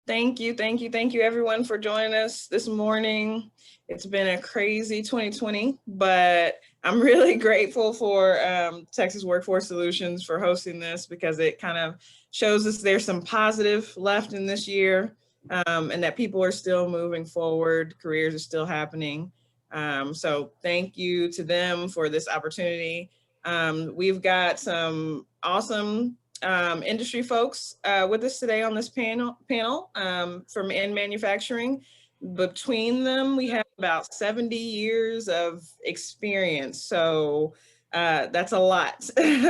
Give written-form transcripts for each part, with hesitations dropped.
Thank you, everyone, for joining us this morning. It's been a crazy 2020, but I'm really grateful for Texas Workforce Solutions for hosting this, because it kind of shows us there's some positive left in this year, and that people are still moving forward, careers are still happening. So thank you to them for this opportunity. We've got some awesome industry folks with us today on this panel from in manufacturing. Between them, we have about 70 years of experience. So that's a lot.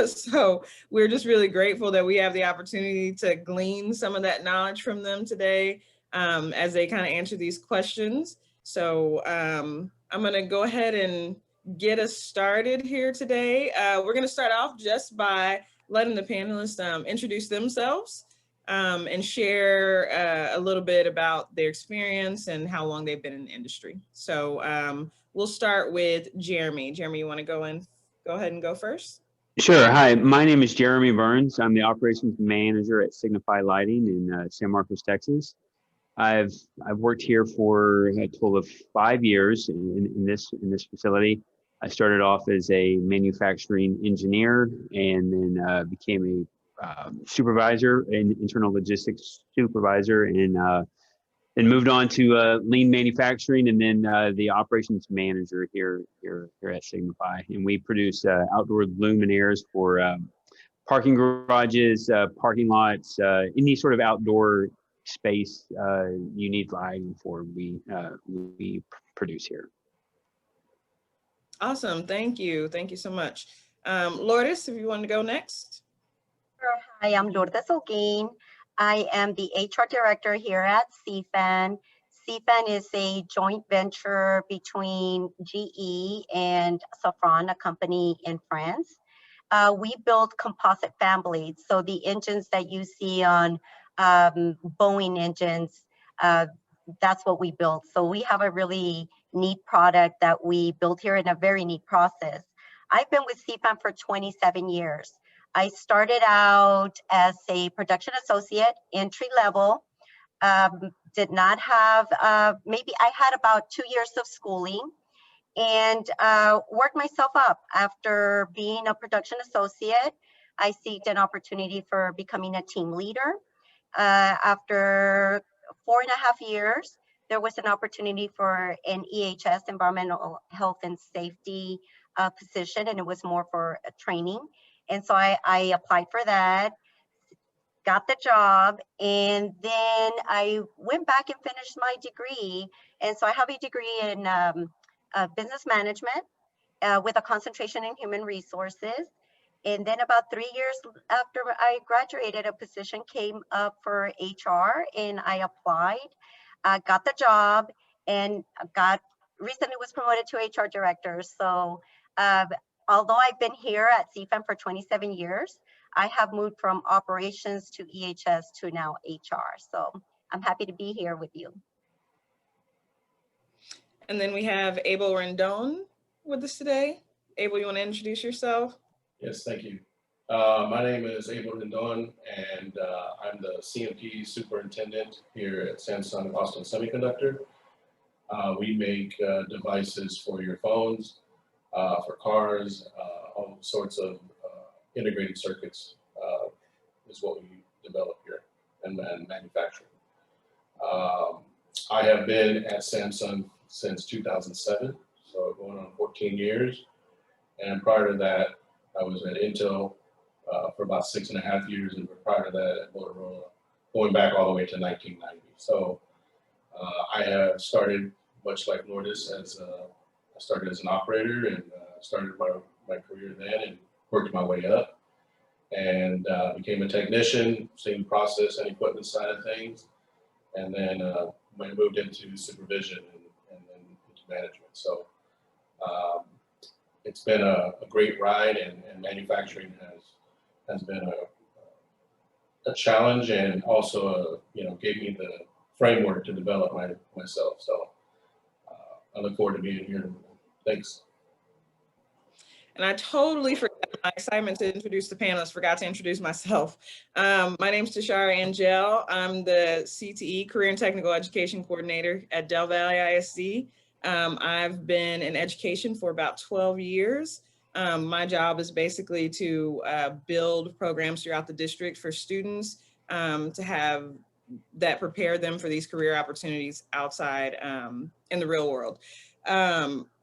So we're just really grateful that we have the opportunity to glean some of that knowledge from them today as they kind of answer these questions. So I'm going to go ahead and get us started here today. We're going to start off just by letting the panelists introduce themselves and share a little bit about their experience and how long they've been in the industry. So we'll start with Jeremy. Jeremy, you want to go ahead and go first? Sure. Hi, my name is Jeremy Burns. I'm the operations manager at Signify Lighting in San Marcos, Texas. I've worked here for a total of 5 years in this facility. I started off as a manufacturing engineer and then became a supervisor, an internal logistics supervisor, and moved on to lean manufacturing, and then the operations manager here at Signify. And we produce outdoor luminaires for parking garages, parking lots, any sort of outdoor space you need lighting for, we produce here. Awesome. Thank you so much. Lourdes, if you want to go next. Sure. Hi, I'm Lourdes Holguin. I am the HR director here at CFAN. CFAN is a joint venture between GE and Safran, a company in France. We build composite fan blades, so the engines that you see on Boeing engines, that's what we built. So we have a really neat product that we built here in a very neat process. I've been with CFAN for 27 years. I started out as a production associate, entry level, did not have, maybe I had about 2 years of schooling, and worked myself up. After being a production associate, I seeked an opportunity for becoming a team leader. After 4.5 years, there was an opportunity for an EHS, environmental health and safety position, and it was more for training. And so I applied for that, got the job, and then I went back and finished my degree. And so I have a degree in business management with a concentration in human resources. And then about 3 years after I graduated, a position came up for HR, and I applied, got the job, and recently was promoted to HR director. So although I've been here at CFAN for 27 years, I have moved from operations to EHS to now HR. So I'm happy to be here with you. And then we have Abel Rendon with us today. Abel, you want to introduce yourself? Yes, thank you. My name is Abel Rendon, and I'm the CMP superintendent here at Samsung Austin Semiconductor. We make devices for your phones, for cars, all sorts of integrated circuits is what we develop here and manufacture. I have been at Samsung since 2007, so going on 14 years. And prior to that, I was at Intel for about 6.5 years, and prior to that at Motorola, going back all the way to 1990. So I have started, much like Lourdes, I started as an operator, and started my career then and worked my way up, and became a technician, same process and equipment side of things, and then moved into supervision and then into management. So it's been a great ride, and manufacturing has been a challenge, and also gave me the framework to develop myself. So I look forward to being here. Thanks. And I totally forgot my excitement to introduce the panelists, forgot to introduce myself. My name is Tashara Angelle. I'm the CTE, Career and Technical Education Coordinator at Del Valle ISD. I've been in education for about 12 years. My job is basically to build programs throughout the district for students to have that prepare them for these career opportunities outside in the real world.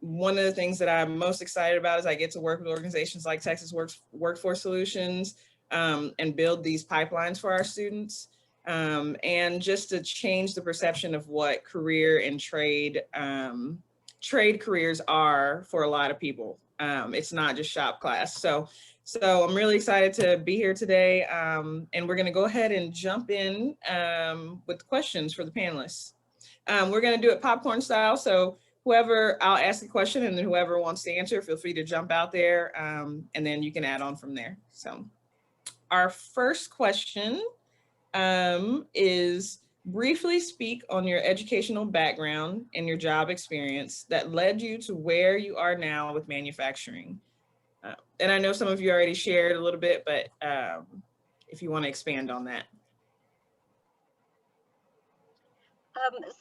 One of the things that I'm most excited about is I get to work with organizations like Texas Workforce Solutions and build these pipelines for our students. And just to change the perception of what career and trade careers are for a lot of people. It's not just shop class. So I'm really excited to be here today. And we're gonna go ahead and jump in with questions for the panelists. We're gonna do it popcorn style. So I'll ask a question and then whoever wants to answer, feel free to jump out there and then you can add on from there. So our first question is briefly speak on your educational background and your job experience that led you to where you are now with manufacturing. And I know some of you already shared a little bit, but if you want to expand on that.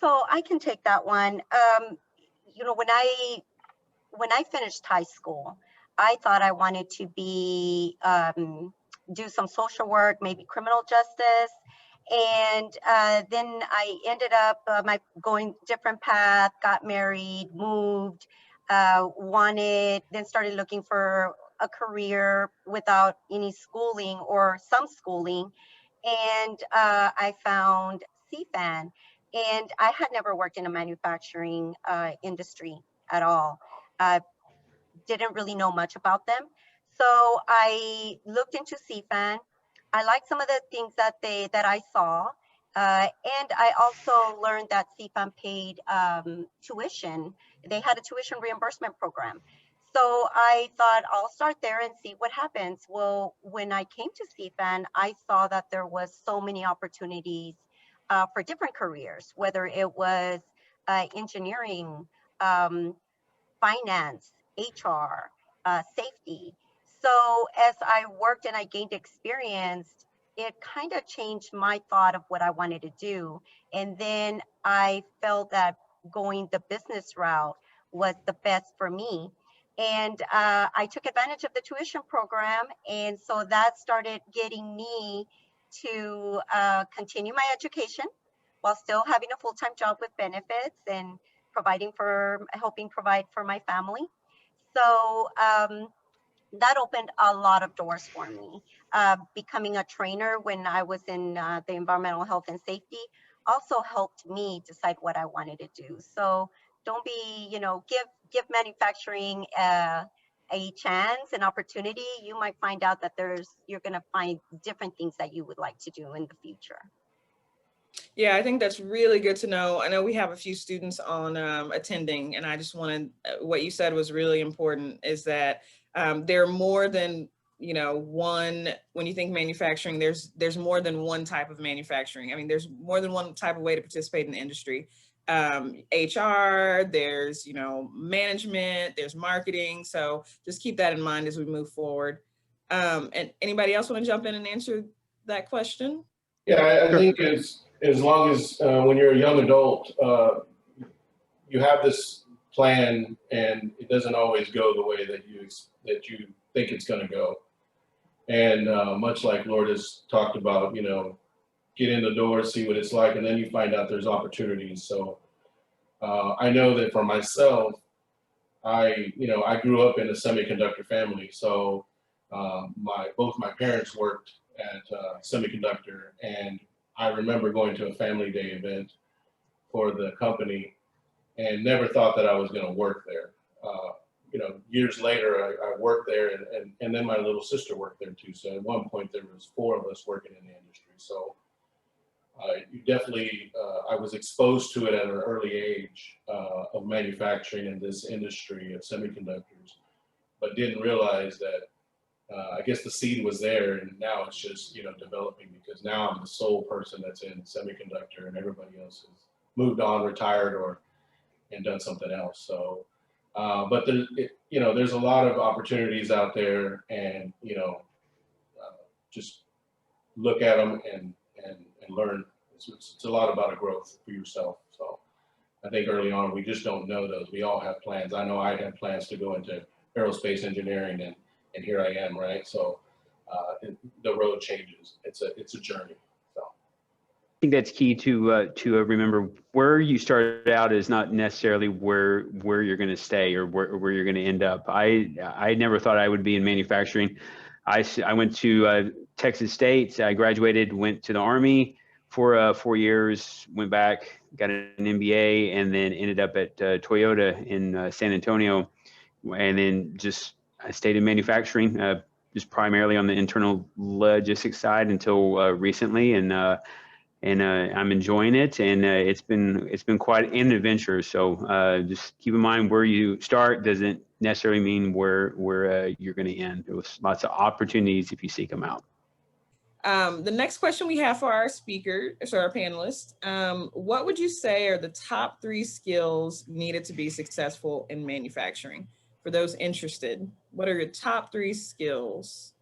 So I can take that one. You know, when I finished high school, I thought I wanted to be do some social work, maybe criminal justice, and then I ended up going different path, got married, moved, then started looking for a career without any schooling or some schooling, and I found CFAN. And I had never worked in a manufacturing industry at all. Didn't really know much about them. So I looked into CFAN. I liked some of the things that I saw. And I also learned that CFAN paid tuition. They had a tuition reimbursement program. So I thought I'll start there and see what happens. Well, when I came to CFAN, I saw that there was so many opportunities for different careers, whether it was engineering, finance, HR, safety. So as I worked and I gained experience, it kind of changed my thought of what I wanted to do. And then I felt that going the business route was the best for me. And I took advantage of the tuition program. And so that started getting me to continue my education while still having a full-time job with benefits and helping provide for my family. So that opened a lot of doors for me. Becoming a trainer when I was in the environmental health and safety also helped me decide what I wanted to do. So don't be, give manufacturing a chance, an opportunity. You might find out that you're going to find different things that you would like to do in the future. Yeah, I think that's really good to know. I know we have a few students on attending, and I just wanted, what you said was really important, is that there are more than, one, when you think manufacturing, there's more than one type of manufacturing. I mean, there's more than one type of way to participate in the industry. HR, there's, management, there's marketing. So just keep that in mind as we move forward. And anybody else want to jump in and answer that question? Yeah, I think as long as when you're a young adult, you have this plan and it doesn't always go the way that you think it's going to go. And much like Lourdes talked about, get in the door, see what it's like, and then you find out there's opportunities. So I know that for myself, I grew up in a semiconductor family. So both my parents worked at Semiconductor, and I remember going to a family day event for the company and never thought that I was going to work there. Years later, I worked there, and then my little sister worked there too. So at one point, there was 4 of us working in the industry. So you definitely, I was exposed to it at an early age of manufacturing in this industry of semiconductors, but didn't realize that I guess the seed was there, and now it's just developing, because now I'm the sole person that's in semiconductor, and everybody else has moved on, retired, and done something else. So But there's a lot of opportunities out there, and just look at them and learn. It's a lot about a growth for yourself. So I think early on, we just don't know those. We all have plans. I know I had plans to go into aerospace engineering, and here I am, right? So the road changes. It's a journey. So I think that's key to remember. Where you started out is not necessarily where you're going to stay or where you're going to end up. I never thought I would be in manufacturing. I went to Texas State. I graduated, went to the Army for 4 years, went back, got an MBA, and then ended up at Toyota in San Antonio. And then I stayed in manufacturing, just primarily on the internal logistics side until recently. And I'm enjoying it, and it's been quite an adventure. So just keep in mind, where you start doesn't necessarily mean where you're going to end. There was lots of opportunities if you seek them out. The next question we have for our panelists, what would you say are the top 3 skills needed to be successful in manufacturing? For those interested, what are your top 3 skills?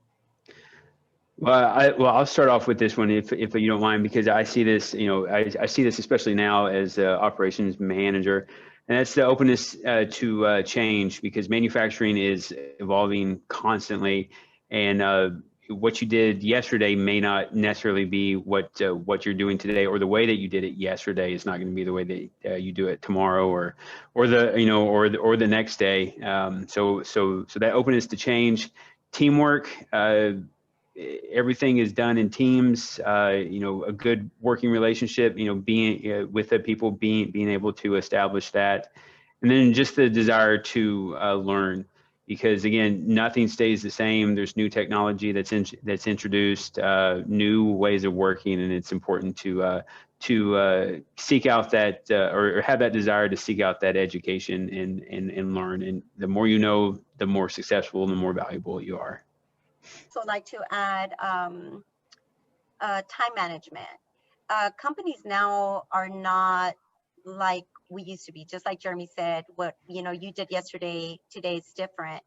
Well, I'll start off with this one, if you don't mind, because I see this, I see this especially now as operations manager, and that's the openness to change, because manufacturing is evolving constantly, and what you did yesterday may not necessarily be what you're doing today, or the way that you did it yesterday is not going to be the way that you do it tomorrow, or the next day. So that openness to change, teamwork. Everything is done in teams. A good working relationship. Being with the people, being able to establish that, and then just the desire to learn. Because again, nothing stays the same. There's new technology that's introduced, new ways of working, and it's important to seek out that or have that desire to seek out that education and learn. And the more you know, the more successful and the more valuable you are. So I'd like to add time management. Companies now are not like we used to be. Just like Jeremy said, what you did yesterday, today is different.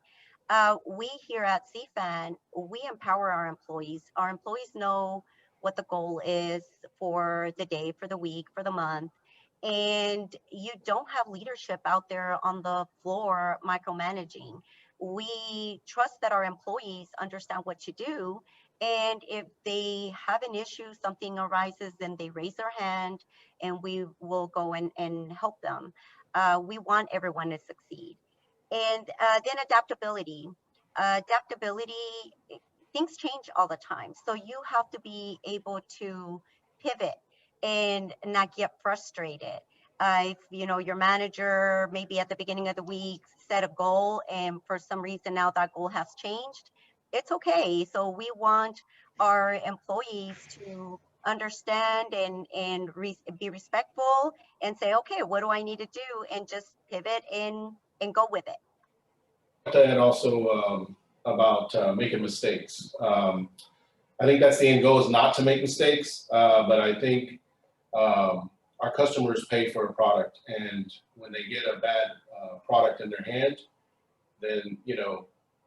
We here at CFAN, we empower our employees. Our employees know what the goal is for the day, for the week, for the month. And you don't have leadership out there on the floor micromanaging. We trust that our employees understand what to do. And if they have an issue, something arises, then they raise their hand and we will go and help them. We want everyone to succeed. And then adaptability. Adaptability, things change all the time. So you have to be able to pivot and not get frustrated. If your manager maybe at the beginning of the week set a goal and for some reason now that goal has changed, it's okay. So we want our employees to understand and be respectful and say, okay, what do I need to do? And just pivot and go with it. And also about making mistakes. I think that's the end goal, is not to make mistakes, but I think our customers pay for a product, and when they get a bad product in their hand, then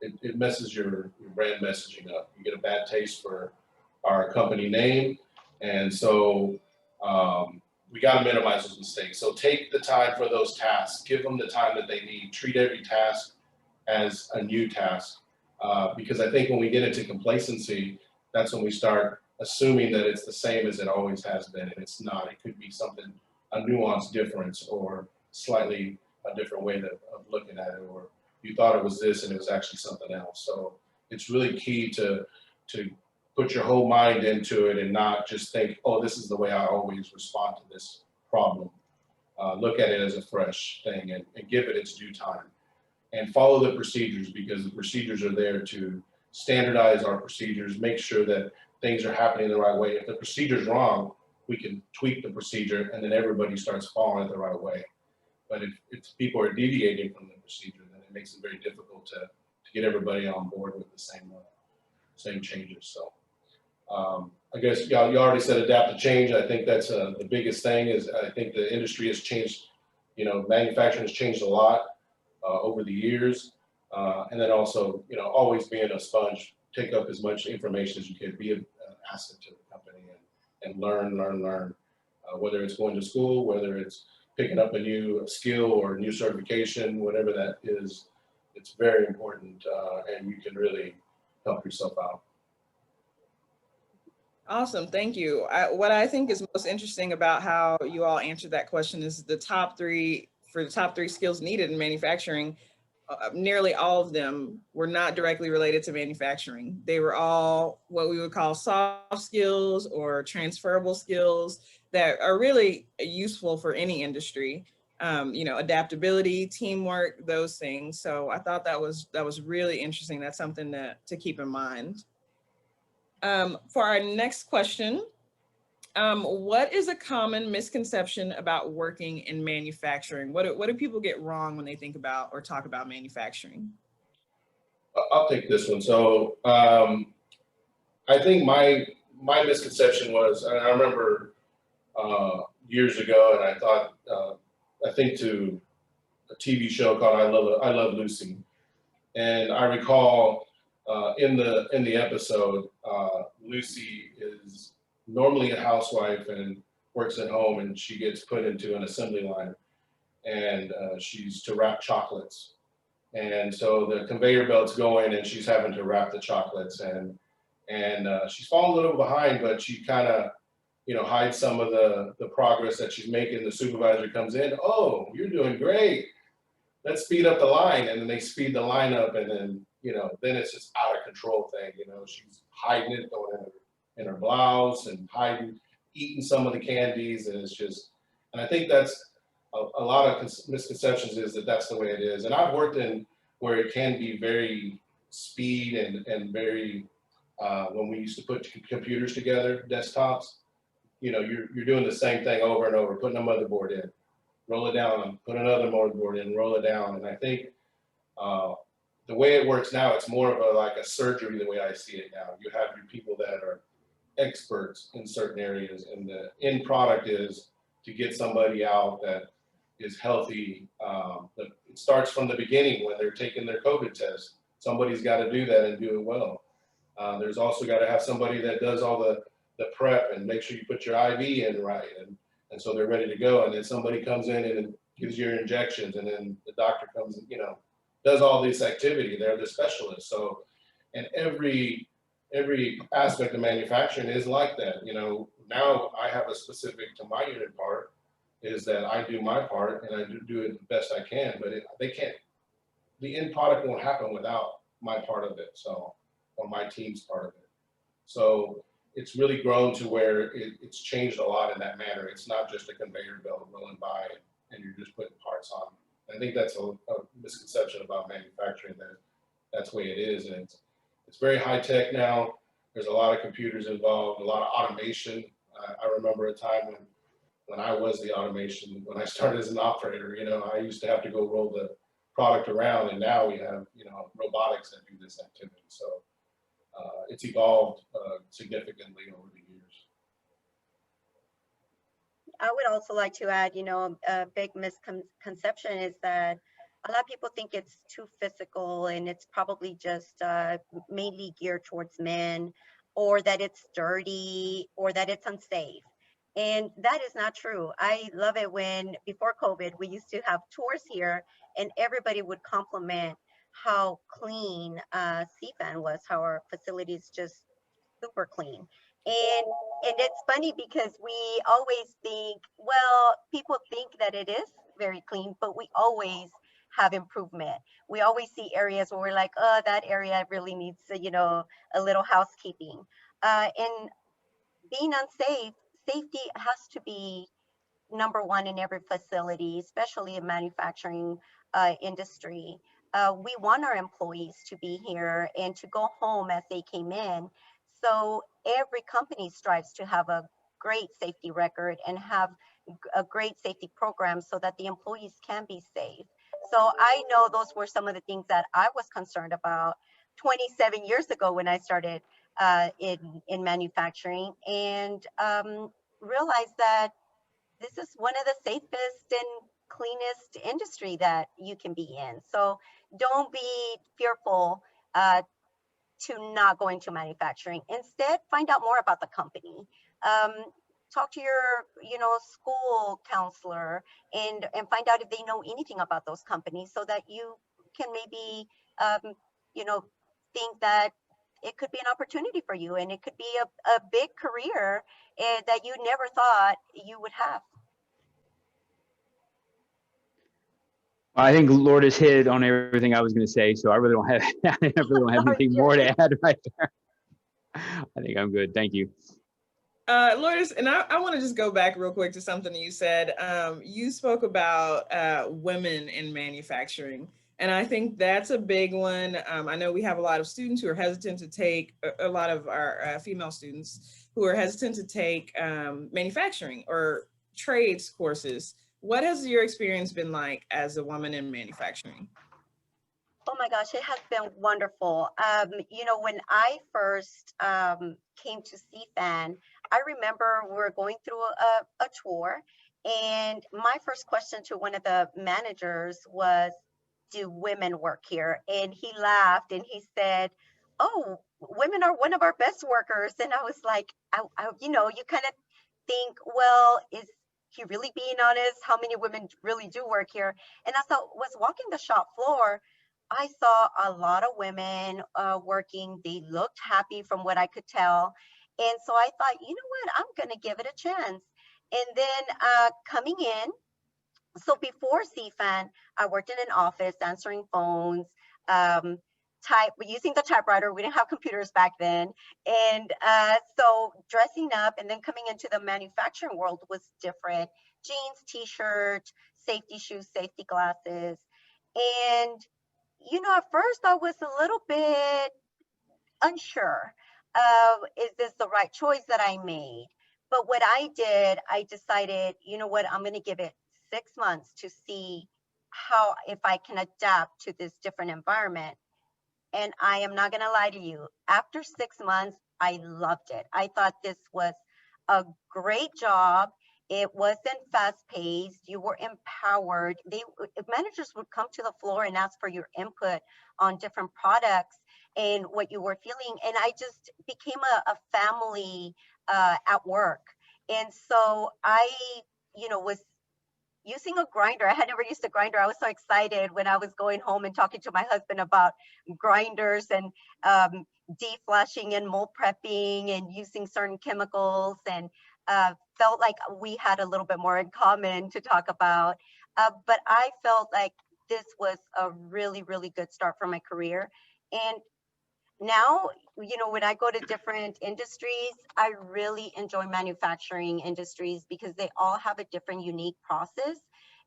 it messes your brand messaging up. You get a bad taste for our company name, and so we got to minimize those mistakes. So take the time for those tasks, give them the time that they need, treat every task as a new task, because I think when we get into complacency, that's when we start assuming that it's the same as it always has been, and it's not. It could be something, a nuanced difference, or slightly a different way of looking at it, or you thought it was this and it was actually something else. So it's really key to put your whole mind into it and not just think, oh, this is the way I always respond to this problem. Look at it as a fresh thing and give it its due time. And follow the procedures, because the procedures are there to standardize our procedures, make sure that things are happening the right way. If the procedure's wrong, we can tweak the procedure and then everybody starts following it the right way. But if people are deviating from the procedure, then it makes it very difficult to get everybody on board with the same changes. So I guess you already said adapt to change. I think that's the biggest thing. Is I think the industry has changed. Manufacturing has changed a lot. over the years. And then also, you know, always being a sponge, take up as much information as you can, be an asset to the company and learn. Whether it's going to school, whether it's picking up a new skill or new certification, whatever that is, it's very important, and you can really help yourself out. Awesome, thank you. What I think is most interesting about how you all answered that question is the top three skills needed in manufacturing. Nearly all of them were not directly related to manufacturing. They were all what we would call soft skills or transferable skills that are really useful for any industry. You know, adaptability, teamwork, those things. So I thought that was really interesting. That's something to keep in mind. For our next question, what is a common misconception about working in manufacturing? What do people get wrong when they think about or talk about manufacturing? I'll take this one. So I think my misconception was, and I remember years ago, and I thought, I think to a TV show called I Love Lucy, and I recall in the episode, Lucy is normally a housewife and works at home, and she gets put into an assembly line, and she's to wrap chocolates. And so the conveyor belt's going, and she's having to wrap the chocolates, and she's falling a little behind, but she kind of, you know, hides some of the progress that she's making. The supervisor comes in, oh, you're doing great. Let's speed up the line, and then they speed the line up, and then, you know, then it's just out of control thing. You know, she's hiding it, going in her blouse and hiding, eating some of the candies, and it's just, and I think that's a lot of misconceptions is that that's the way it is. And I've worked in where it can be very speed and very, when we used to put computers together, desktops, you know, you're doing the same thing over and over, putting a motherboard in, roll it down, put another motherboard in, roll it down. And I think the way it works now, it's more of like a surgery the way I see it now. You have your people that are experts in certain areas, and the end product is to get somebody out that is healthy. It starts from the beginning when they're taking their COVID test. Somebody's got to do that and do it well. There's also got to have somebody that does all the prep and make sure you put your IV in right, and so they're ready to go. And then somebody comes in and gives your injections, and then the doctor comes and, you know, does all this activity. They're the specialists. So, and every aspect of manufacturing is like that. You know, now I have a specific to my unit part, is that I do my part and I do it the best I can, but the end product won't happen without my part of it, so, or my team's part of it. So it's really grown to where it's changed a lot in that manner. It's not just a conveyor belt rolling by and you're just putting parts on. I think that's a misconception about manufacturing, that that's the way it is. And it's very high tech now. There's a lot of computers involved, a lot of automation. I remember a time when I was the automation, when I started as an operator, you know, I used to have to go roll the product around, and now we have, you know, robotics that do this activity. So it's evolved significantly over the years. I would also like to add, you know, a big misconception is that a lot of people think it's too physical, and it's probably just mainly geared towards men, or that it's dirty, or that it's unsafe. And that is not true. I love it when, before COVID, we used to have tours here, and everybody would compliment how clean CFAN was, how our facilities just super clean. And it's funny because we always think, well, people think that it is very clean, but we always have improvement. We always see areas where we're like, oh, that area really needs, you know, a little housekeeping. And being unsafe, safety has to be number one in every facility, especially in manufacturing industry. We want our employees to be here and to go home as they came in. So every company strives to have a great safety record and have a great safety program so that the employees can be safe. So I know those were some of the things that I was concerned about 27 years ago when I started in manufacturing, and realized that this is one of the safest and cleanest industry that you can be in. So don't be fearful to not go into manufacturing. Instead, find out more about the company. Talk to your, school counselor and find out if they know anything about those companies so that you can maybe, think that it could be an opportunity for you and it could be a big career that you never thought you would have. I think Lourdes hit on everything I was going to say, so I really don't have I really don't have anything more to add right there. I think I'm good. Thank you. Lourdes, and I want to just go back real quick to something you said. You spoke about women in manufacturing, and I think that's a big one. I know we have a lot of students who are hesitant to take, a lot of our female students who are hesitant to take manufacturing or trades courses. What has your experience been like as a woman in manufacturing? Oh my gosh, it has been wonderful. When I first came to CFAN, I remember we were going through a tour, and my first question to one of the managers was, do women work here? And he laughed and he said, oh, women are one of our best workers. And I was like, you kind of think, well, is he really being honest? How many women really do work here? And as I was walking the shop floor, I saw a lot of women working. They looked happy from what I could tell. And so I thought, you know what, I'm going to give it a chance. And then coming in, so before CFAN, I worked in an office answering phones, using the typewriter. We didn't have computers back then. And so dressing up and then coming into the manufacturing world was different. Jeans, t-shirt, safety shoes, safety glasses. And at first I was a little bit unsure of, is this the right choice that I made? But what I did, I decided, you know what, I'm going to give it 6 months to see if I can adapt to this different environment. And I am not going to lie to you. After 6 months, I loved it. I thought this was a great job. It wasn't fast-paced. You were empowered. Managers would come to the floor and ask for your input on different products and what you were feeling. And I just became a family at work. And so I, was using a grinder. I had never used a grinder. I was so excited when I was going home and talking to my husband about grinders and deflashing and mold prepping and using certain chemicals, and felt like we had a little bit more in common to talk about. But I felt like this was a really, really good start for my career. And now, when I go to different industries, I really enjoy manufacturing industries because they all have a different, unique process.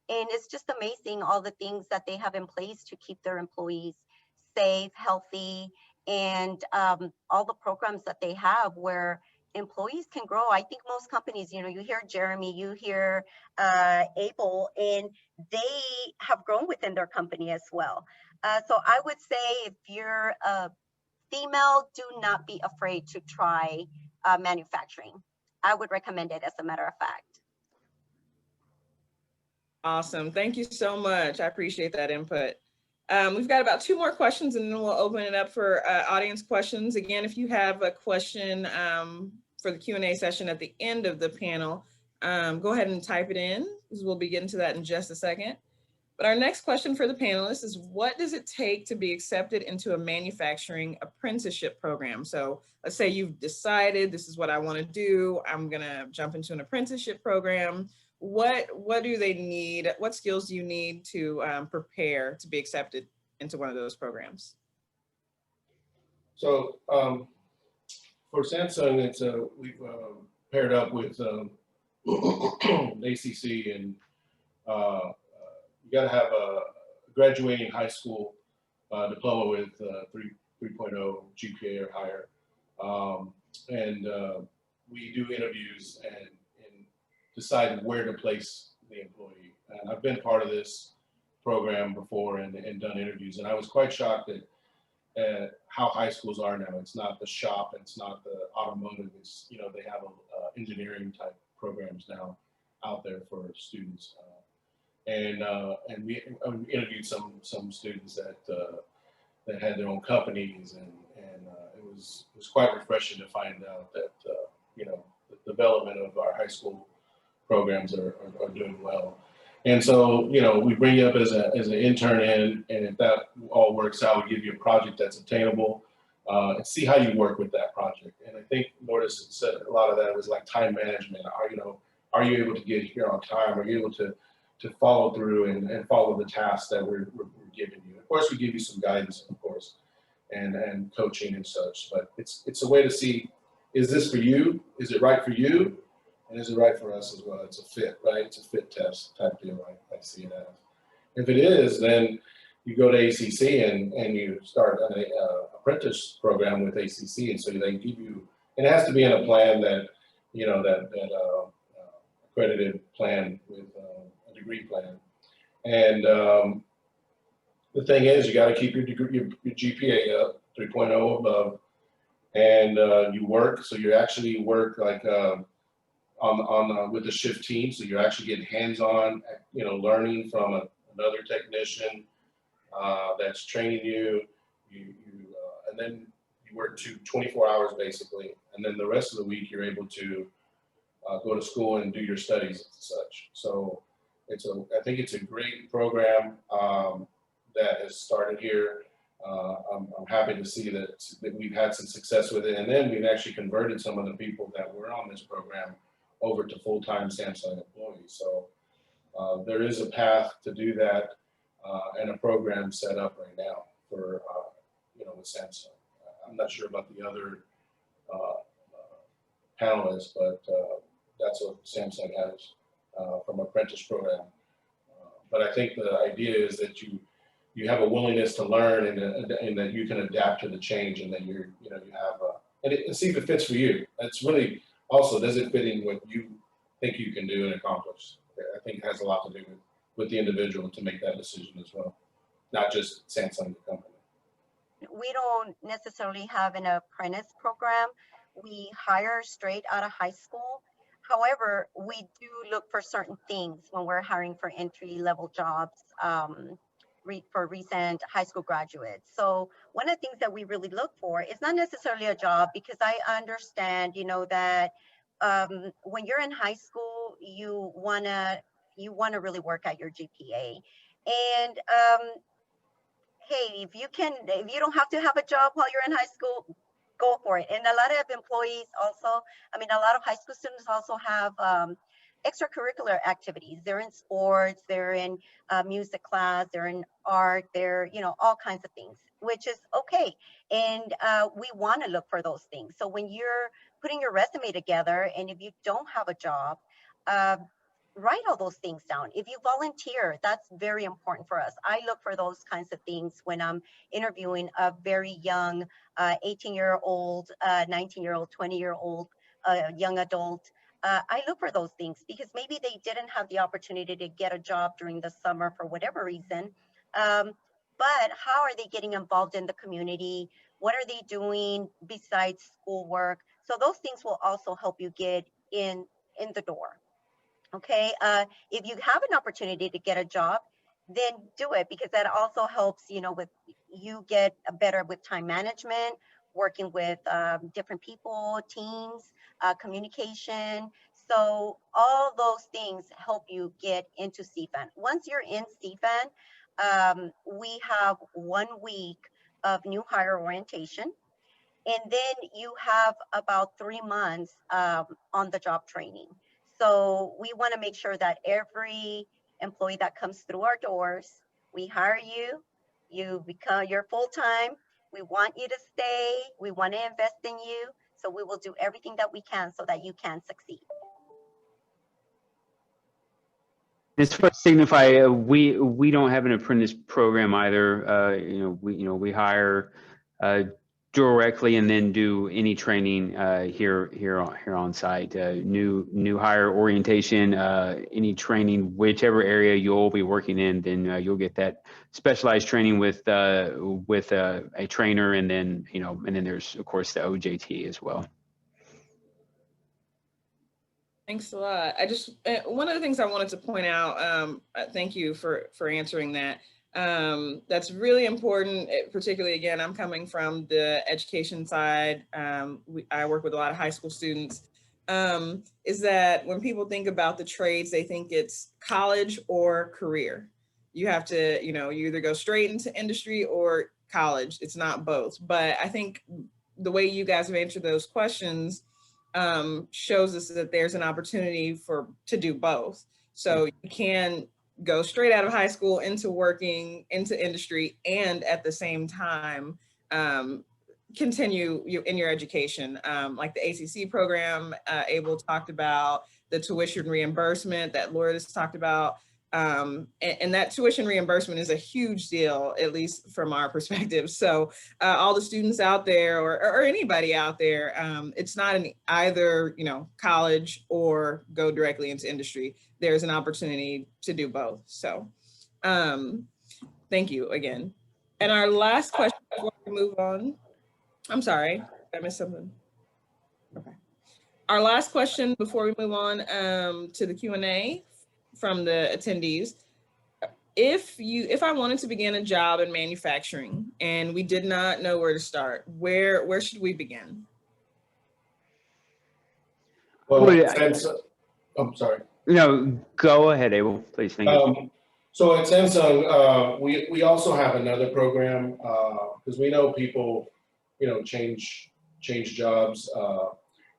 And it's just amazing all the things that they have in place to keep their employees safe, healthy, and all the programs that they have where employees can grow. I think most companies, you hear Jeremy, you hear Abel, and they have grown within their company as well. So I would say if you're a female, do not be afraid to try manufacturing. I would recommend it, as a matter of fact. Awesome. Thank you so much. I appreciate that input. We've got about 2 more questions and then we'll open it up for audience questions. Again, if you have a question for the Q&A session at the end of the panel, go ahead and type it in, because we'll be getting to that in just a second. But our next question for the panelists is, what does it take to be accepted into a manufacturing apprenticeship program? So let's say you've decided this is what I want to do. I'm going to jump into an apprenticeship program. What do they need? What skills do you need to prepare to be accepted into one of those programs? So for Samsung, we've paired up with ACC, and you got to have a graduating high school diploma with 3.0 GPA or higher. We do interviews and decide where to place the employee. And I've been part of this program before and done interviews, and I was quite shocked at how high schools are now. It's not the shop, it's not the automotive, it's, they have engineering type programs now out there for students. and we interviewed some students that had their own companies, and it was quite refreshing to find out that you know, the development of our high school programs are doing well. And so, you know, we bring you up as an intern in, and if that all works out, we give you a project that's attainable, and see how you work with that project. And I think Lourdes said a lot of that was like time management. Are you able to get here on time? Are you able to follow through and follow the tasks that we're giving you? Of course, we give you some guidance, of course, and coaching and such, but it's a way to see, is this for you? Is it right for you? And is it right for us as well? It's a fit, right? It's a fit test type deal, I see it as. If it is, then you go to ACC and you start an apprentice program with ACC, and so they give you, and it has to be in a plan that, you know, that accredited plan with a degree plan. And the thing is, you got to keep your GPA up, 3.0 above, and you work. So you actually work like with the shift team. So you're actually getting hands-on, you know, learning from another technician that's training you. And then you work 24 hours basically, and then the rest of the week you're able to go to school and do your studies and such. So I think it's a great program that has started here. I'm happy to see that we've had some success with it, and then we've actually converted some of the people that were on this program over to full-time Samsung employees. So there is a path to do that, and a program set up right now for you know, with Samsung. I'm not sure about the other panelists, but that's what Samsung has from apprentice program. But I think the idea is that you have a willingness to learn, and that you can adapt to the change, and that you have and see if it fits for you. That's really also, does it fit in what you think you can do and accomplish? I think it has a lot to do with the individual to make that decision as well, not just Samsung the company. We don't necessarily have an apprentice program. We hire straight out of high school. However, we do look for certain things when we're hiring for entry-level jobs for recent high school graduates. So one of the things that we really look for is not necessarily a job, because I understand, you know, that when you're in high school, you wanna really work at your GPA. And hey, if you don't have to have a job while you're in high school, go for it. And a lot of employees also, I mean, a lot of high school students also have extracurricular activities. They're in sports, they're in music class, they're in art, they're, you know, all kinds of things, which is okay. And we want to look for those things. So when you're putting your resume together, and if you don't have a job, write all those things down. If you volunteer, that's very important for us. I look for those kinds of things when I'm interviewing a very young 18-year-old, 19-year-old, 20-year-old young adult. I look for those things because maybe they didn't have the opportunity to get a job during the summer for whatever reason. But how are they getting involved in the community? What are they doing besides schoolwork? So those things will also help you get in the door. Okay, if you have an opportunity to get a job, then do it, because that also helps, you know, with you get better with time management, working with different people, teams, communication. So all those things help you get into CFAN. Once you're in CFAN, we have 1 week of new hire orientation. And then you have about 3 months on the job training. So we want to make sure that every employee that comes through our doors, we hire you, you're full-time, we want you to stay, we want to invest in you. So we will do everything that we can so that you can succeed. As far as Signify, we don't have an apprentice program either. We hire directly and then do any training here on site. New hire orientation, any training, whichever area you'll be working in, then you'll get that specialized training with a trainer, and then there's of course the OJT as well. Thanks a lot. One of the things I wanted to point out, thank you for answering that. That's really important, particularly, again, I'm coming from the education side. I work with a lot of high school students, is that when people think about the trades, they think it's college or career. You have to, you either go straight into industry or college. It's not both. But I think the way you guys have answered those questions shows us that there's an opportunity to do both. So you can go straight out of high school into working into industry, and at the same time continue in your education, like the ACC program Abel talked about, the tuition reimbursement that Lourdes talked about. And that tuition reimbursement is a huge deal, at least from our perspective. So all the students out there, or anybody out there, it's not either, college or go directly into industry. There's an opportunity to do both. So thank you again. And our last question before we move on, I'm sorry, I missed something. Okay. Our last question before we move on to the Q&A from the attendees. If I wanted to begin a job in manufacturing and we did not know where to start, where should we begin? Well, I'm sorry. No, go ahead, Abel, please. Thank you. So at Samsung, we also have another program because we know people, change jobs,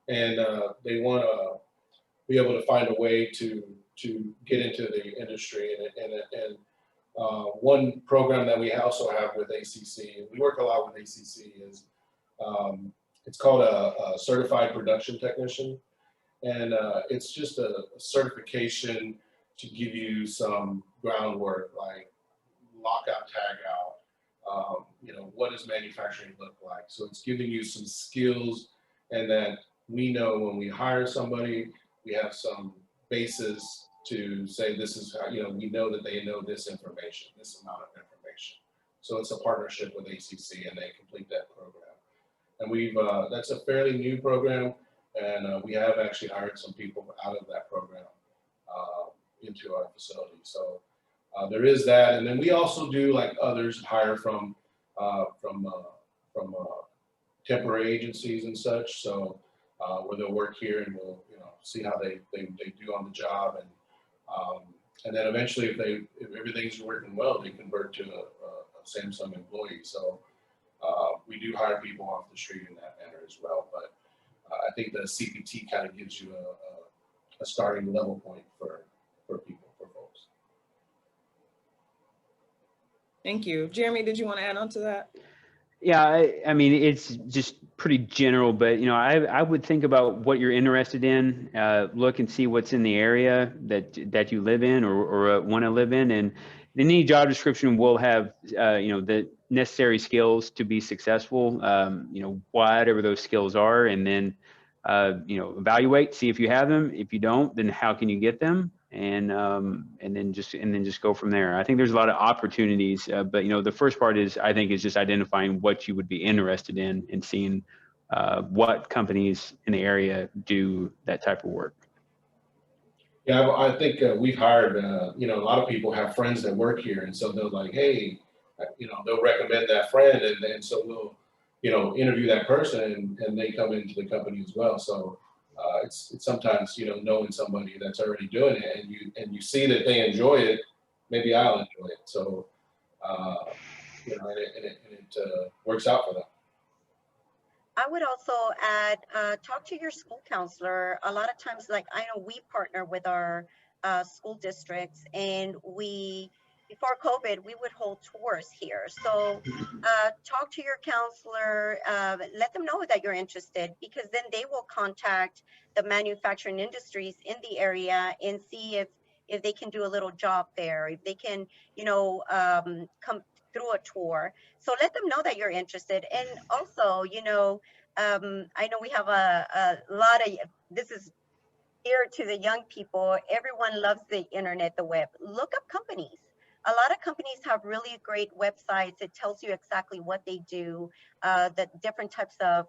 and they want to be able to find a way to get into the industry. And one program that we also have with ACC, and we work a lot with ACC, is it's called a certified production technician. And it's just a certification to give you some groundwork, like lockout, tag out, what does manufacturing look like? So it's giving you some skills, and that we know when we hire somebody, we have some basis to say this is how, we know that they know this information, this amount of information. So it's a partnership with ACC, and they complete that program. And that's a fairly new program, and we have actually hired some people out of that program into our facility. So there is that, and then we also do, like others, hire from temporary agencies and such. So where they'll work here, and we'll see how they do on the job, and then eventually, if everything's working well, they convert to a Samsung employee. So we do hire people off the street in that manner as well. But I think the CPT kind of gives you a starting level point for people, for folks. Thank you. Jeremy, did you want to add on to that? Yeah, I mean, it's just pretty general, but I would think about what you're interested in, look and see what's in the area that you live in or want to live in, and any job description will have the necessary skills to be successful, whatever those skills are, and then evaluate, see if you have them. If you don't, then how can you get them? And then just go from there. I think there's a lot of opportunities, but the first part is just identifying what you would be interested in and seeing what companies in the area do that type of work. Yeah, I think we've hired, a lot of people have friends that work here, and so they're like, hey, they'll recommend that friend, and so we'll, interview that person, and they come into the company as well. So it's sometimes, knowing somebody that's already doing it, and you see that they enjoy it, maybe I'll enjoy it. So, it works out for them. I would also add, talk to your school counselor. A lot of times, like I know we partner with our school districts, and before COVID, we would hold tours here. So talk to your counselor, let them know that you're interested, because then they will contact the manufacturing industries in the area and see if they can do a little job there, if they can, come through a tour. So let them know that you're interested. And also, I know we have a lot of, this is geared to the young people. Everyone loves the internet, the web. Look up companies. A lot of companies have really great websites. It tells you exactly what they do, the different types of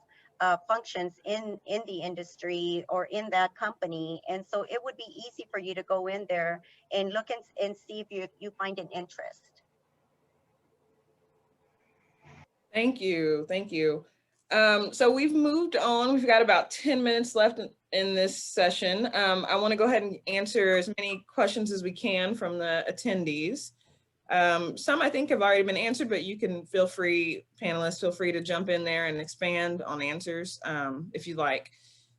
functions in the industry or in that company. And so it would be easy for you to go in there and look and see if you find an interest. Thank you. Thank you. So we've moved on. We've got about 10 minutes left in this session. I want to go ahead and answer as many questions as we can from the attendees. Some I think have already been answered, but you can feel free, panelists, feel free to jump in there and expand on answers if you like.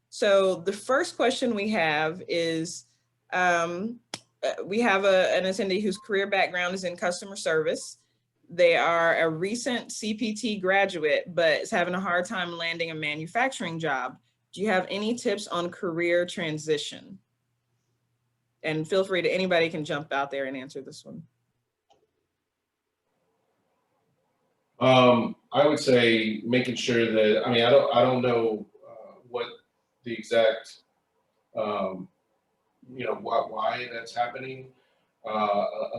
So the first question we have is, we have an attendee whose career background is in customer service. They are a recent CPT graduate, but is having a hard time landing a manufacturing job. Do you have any tips on career transition? And feel free to, anybody can jump out there and answer this one. I would say making sure that, I mean, I don't know what the exact, you know, why that's happening. A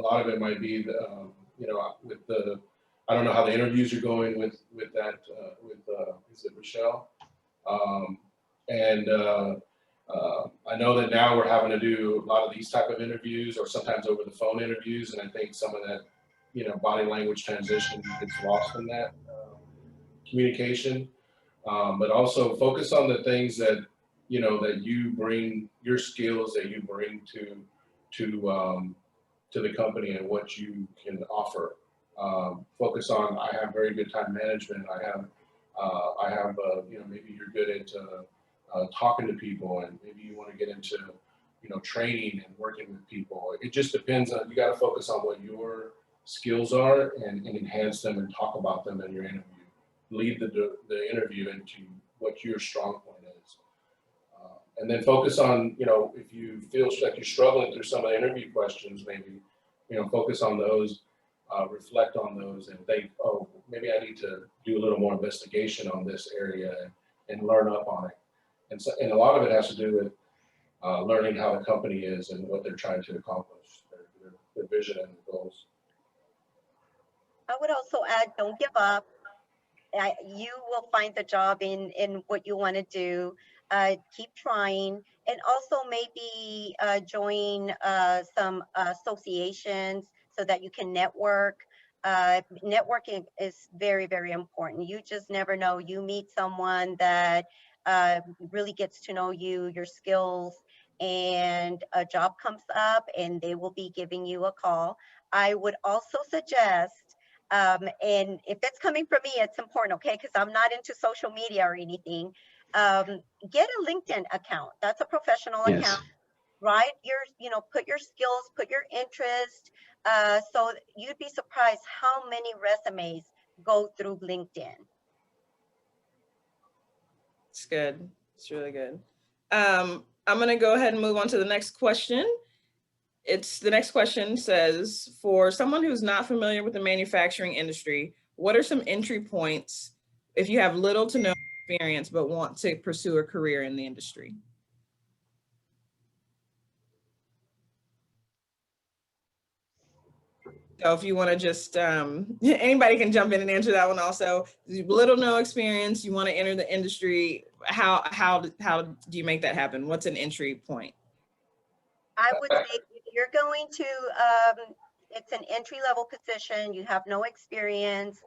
lot of it might be, you know, with the, I don't know how the interviews are going with that, is it Michelle? I know that now we're having to do a lot of these type of interviews or sometimes over the phone interviews. And I think some of that, you know, body language transition gets lost in that communication. But also focus on the things that, you know, that you bring, your skills that you bring to the company and what you can offer. Focus on, I have very good time management. I have, you know, maybe you're good at talking to people, and maybe you want to get into, you know, training and working with people. It just depends on, you got to focus on what your skills are and enhance them and talk about them in your interview. Lead the interview into what your strong point is. And then focus on, you know, if you feel like you're struggling through some of the interview questions, maybe, you know, focus on those, reflect on those and think, oh, maybe I need to do a little more investigation on this area and learn up on it. And so, and a lot of it has to do with learning how the company is and what they're trying to accomplish, their vision and their goals. I would also add, don't give up. You will find the job in what you want to do. Keep trying, and also maybe join some associations so that you can network. Networking is very, very important. You just never know. You meet someone that really gets to know you, your skills, and a job comes up and they will be giving you a call. I would also suggest, and if it's coming from me, it's important, okay? Because I'm not into social media or anything. Get a LinkedIn account. That's a professional account, right? You know, put your skills, put your interest. So you'd be surprised how many resumes go through LinkedIn. It's good. It's really good. I'm going to go ahead and move on to the next question. The next question says, for someone who's not familiar with the manufacturing industry, what are some entry points if you have little to no experience but want to pursue a career in the industry? So if you want to just, anybody can jump in and answer that one also. Little no experience, you want to enter the industry, how do you make that happen? What's an entry point? I would say if you're going to, it's an entry-level position, you have no experience,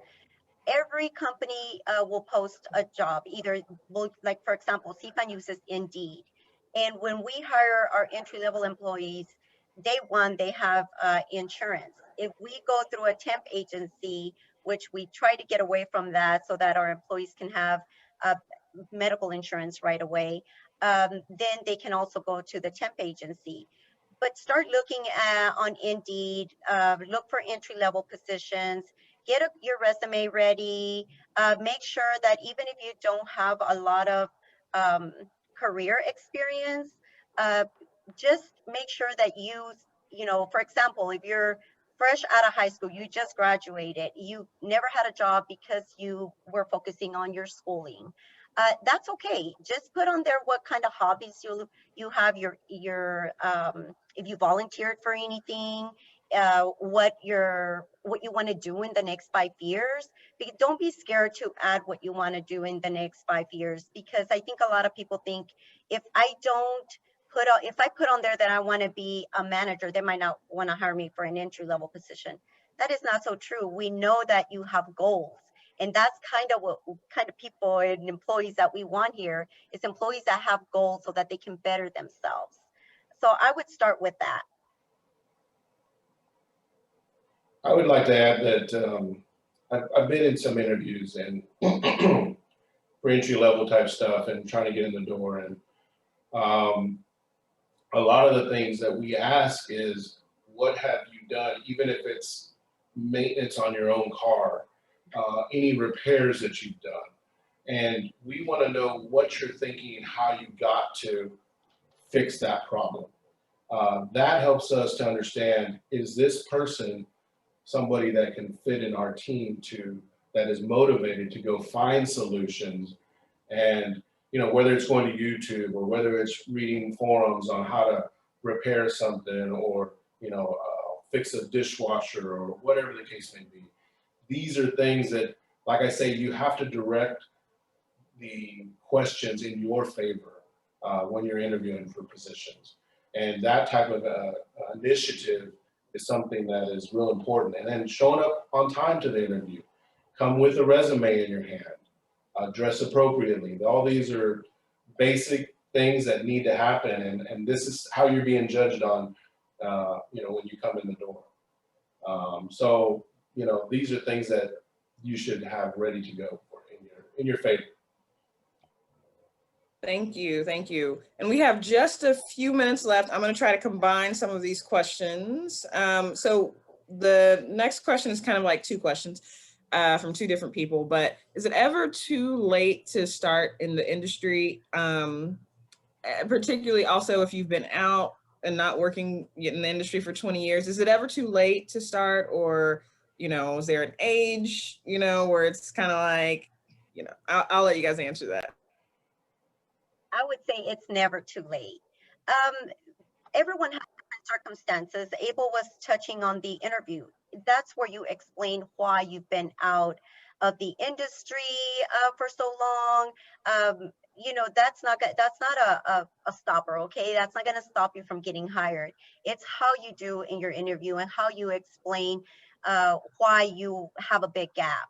every company will post a job, either, like for example, CFAN uses Indeed. And when we hire our entry-level employees, day one, they have insurance. If we go through a temp agency, which we try to get away from that so that our employees can have medical insurance right away, then they can also go to the temp agency. But start looking on Indeed, look for entry-level positions, get your resume ready, make sure that even if you don't have a lot of career experience, just make sure that you know, for example, if you're fresh out of high school, you just graduated, you never had a job because you were focusing on your schooling. That's okay. Just put on there what kind of hobbies you have, if you volunteered for anything, what you want to do in the next 5 years. Don't be scared to add what you want to do in the next 5 years, because I think a lot of people think if I put on there that I want to be a manager, they might not want to hire me for an entry-level position. That is not so true. We know that you have goals. And that's kind of what kind of people and employees that we want here, is employees that have goals so that they can better themselves. So I would start with that. I would like to add that I've been in some interviews and for entry level type stuff and trying to get in the door. And a lot of the things that we ask is, what have you done, even if it's maintenance on your own car, any repairs that you've done. And we want to know what you're thinking and how you got to fix that problem. That helps us to understand, is this person somebody that can fit in our team that is motivated to go find solutions, and whether it's going to YouTube or whether it's reading forums on how to repair something or fix a dishwasher or whatever the case may be. These are things that, like I say, you have to direct the questions in your favor when you're interviewing for positions. And that type of initiative is something that is real important. And then showing up on time to the interview. Come with a resume in your hand. Dress appropriately. All these are basic things that need to happen. And this is how you're being judged on, when you come in the door. So these are things that you should have ready to go for in your favor. Thank you, thank you. And we have just a few minutes left. I'm going to try to combine some of these questions. So the next question is kind of like two questions from two different people, but is it ever too late to start in the industry? Particularly also if you've been out and not working in the industry for 20 years, is it ever too late to start? Or, is there an age, where it's kind of like, I'll let you guys answer that. I would say it's never too late. Everyone has different circumstances. Abel was touching on the interview. That's where you explain why you've been out of the industry for so long. That's not a stopper, okay? That's not going to stop you from getting hired. It's how you do in your interview and how you explain why you have a big gap.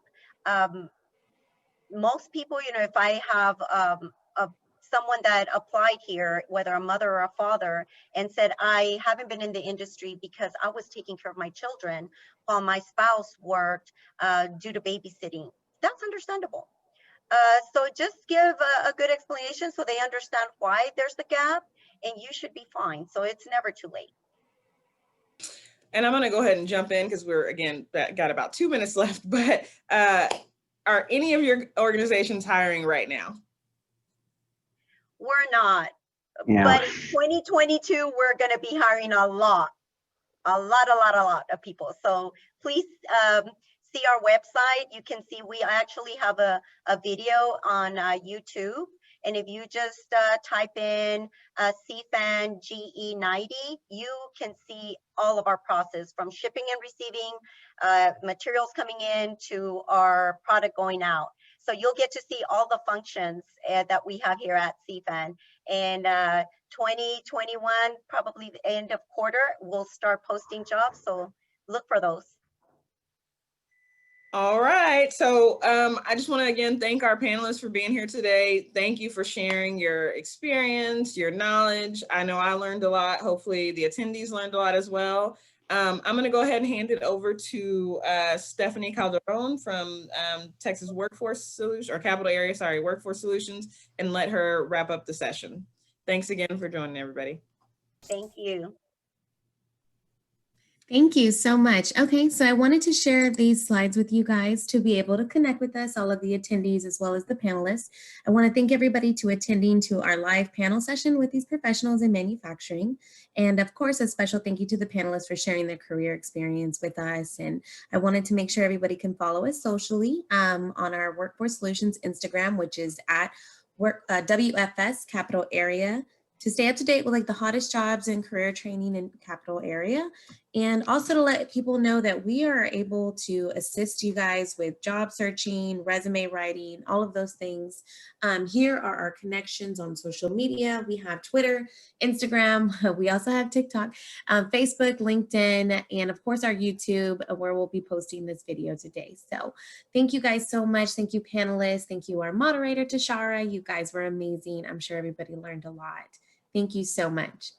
Most people, if I have someone that applied here, whether a mother or a father, and said, I haven't been in the industry because I was taking care of my children while my spouse worked due to babysitting, that's understandable. So just give a good explanation so they understand why there's the gap, and you should be fine. So it's never too late. And I'm going to go ahead and jump in because we're, again, got about 2 minutes left, but are any of your organizations hiring right now? We're not, Yeah. But in 2022, we're going to be hiring a lot of people. So please see our website. You can see we actually have a video on YouTube. And if you just type in CFAN GE90, you can see all of our process, from shipping and receiving, materials coming in, to our product going out. So you'll get to see all the functions that we have here at CFAN. And 2021, probably the end of quarter, we'll start posting jobs. So look for those. All right. So I just want to again thank our panelists for being here today. Thank you for sharing your experience, your knowledge. I know I learned a lot. Hopefully the attendees learned a lot as well. I'm going to go ahead and hand it over to Stephanie Calderon from Texas Workforce Solutions, or Capital Area, sorry, Workforce Solutions, and let her wrap up the session. Thanks again for joining, everybody. Thank you. Thank you so much. Okay, so I wanted to share these slides with you guys to be able to connect with us, all of the attendees as well as the panelists. I want to thank everybody to attending to our live panel session with these professionals in manufacturing. And of course, a special thank you to the panelists for sharing their career experience with us. And I wanted to make sure everybody can follow us socially on our Workforce Solutions Instagram, which is at WFS Capital Area, to stay up to date with like the hottest jobs and career training in Capital Area. And also to let people know that we are able to assist you guys with job searching, resume writing, all of those things. Here are our connections on social media. We have Twitter, Instagram, we also have TikTok, Facebook, LinkedIn, and of course our YouTube, where we'll be posting this video today. So thank you guys so much. Thank you, panelists. Thank you, our moderator, Tashara. You guys were amazing. I'm sure everybody learned a lot. Thank you so much.